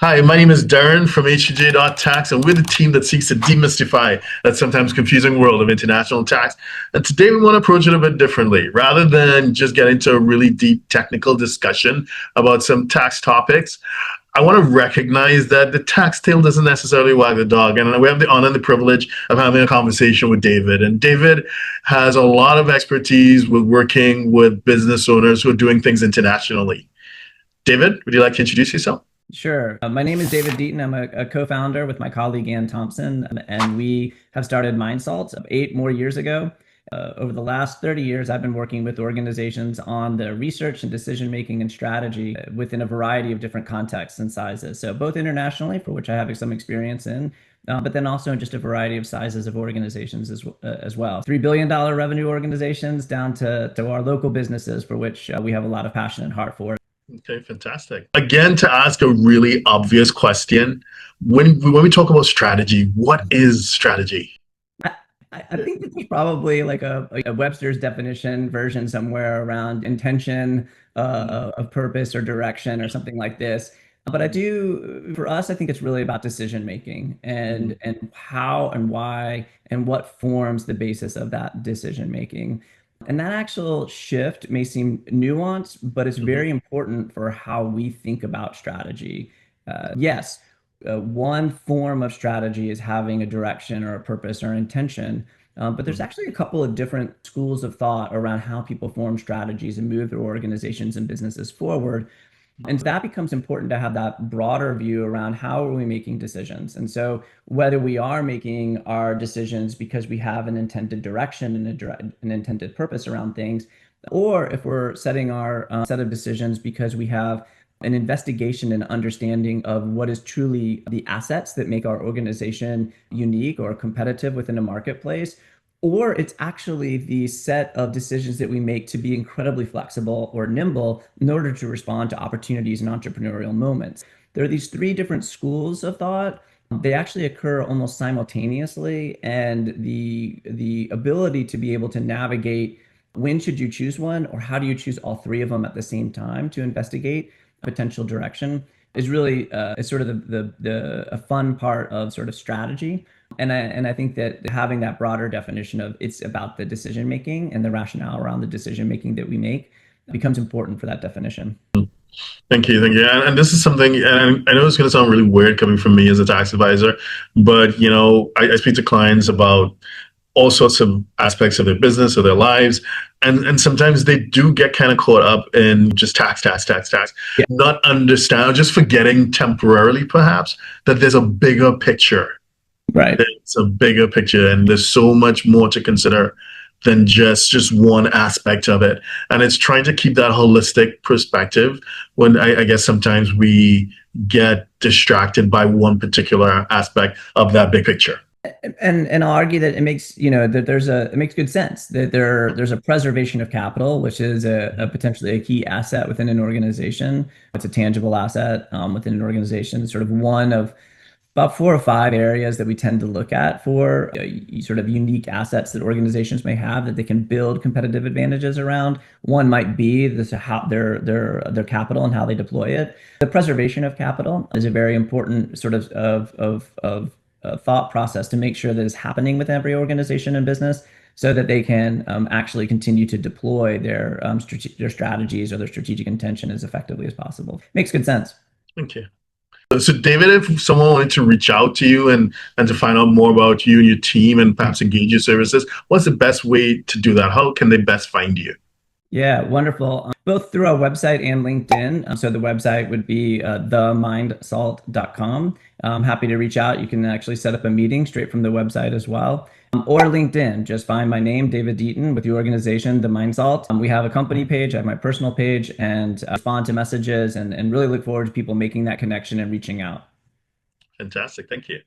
Hi, my name is Darren from HJ.tax, and we're the team that seeks to demystify that sometimes confusing world of international tax. And today we want to approach it a bit differently. Rather than just get into a really deep technical discussion about some tax topics, I want to recognize that the tax tail doesn't necessarily wag the dog. And we have the honor and the privilege of having a conversation with David. And David has a lot of expertise with working with business owners who are doing things internationally. David, would you like to introduce yourself? Sure. My name is David Deaton. I'm a co-founder with my colleague Ann Thompson, and we have started MindSalt 8 more years ago. Over the last 30 years, I've been working with organizations on the research and decision making and strategy within a variety of different contexts and sizes. So both internationally, for which I have some experience in, but then also in just a variety of sizes of organizations as well. $3 billion revenue organizations down to our local businesses, for which we have a lot of passion and heart for. Okay, fantastic. Again, to ask a really obvious question, when we talk about strategy, what is strategy? I, I think it's probably like a Webster's definition version somewhere around intention of purpose or direction or something like this. But for us, I think it's really about decision making and how and why and what forms the basis of that decision making. And that actual shift may seem nuanced, but it's Mhm. very important for how we think about strategy. Yes, one form of strategy is having a direction or a purpose or intention. But there's actually a couple of different schools of thought around how people form strategies and move their organizations and businesses forward. And that becomes important to have that broader view around how are we making decisions. And so whether we are making our decisions because we have an intended direction and an intended purpose around things, or if we're setting our set of decisions because we have an investigation and understanding of what is truly the assets that make our organization unique or competitive within a marketplace, or it's actually the set of decisions that we make to be incredibly flexible or nimble in order to respond to opportunities and entrepreneurial moments. There are these three different schools of thought. They actually occur almost simultaneously, and the ability to be able to navigate when should you choose one, or how do you choose all three of them at the same time to investigate potential direction is really is sort of the a fun part of sort of strategy. And I think that having that broader definition of it's about the decision making and the rationale around the decision making that we make becomes important for that definition. Thank you, thank you. And this is something, and I know it's going to sound really weird coming from me as a tax advisor, but I speak to clients about all sorts of aspects of their business or their lives, and sometimes they do get kind of caught up in just tax, tax, tax, tax, Yeah. not understand, just forgetting temporarily perhaps that there's a bigger picture. Right. It's a bigger picture, and there's so much more to consider than just one aspect of it. And it's trying to keep that holistic perspective when I guess sometimes we get distracted by one particular aspect of that big picture. And I'll argue that it makes, that it makes good sense that there's a preservation of capital, which is a potentially a key asset within an organization. It's a tangible asset within an organization. It's sort of one of about four or five areas that we tend to look at for sort of unique assets that organizations may have that they can build competitive advantages around. One might be this how their capital and how they deploy it. The preservation of capital is a very important sort of thought process to make sure that is happening with every organization and business so that they can actually continue to deploy their strategies or their strategic intention as effectively as possible. Makes good sense. Thank you. So, David, if someone wanted to reach out to you and to find out more about you and your team and perhaps engage your services, what's the best way to do that? How can they best find you? Yeah, wonderful. Both through our website and LinkedIn. So the website would be themindsalt.com. I'm happy to reach out. You can actually set up a meeting straight from the website as well. Or LinkedIn. Just find my name, David Deaton, with the organization, The Mindsalt. We have a company page, I have my personal page, and respond to messages and really look forward to people making that connection and reaching out. Fantastic. Thank you.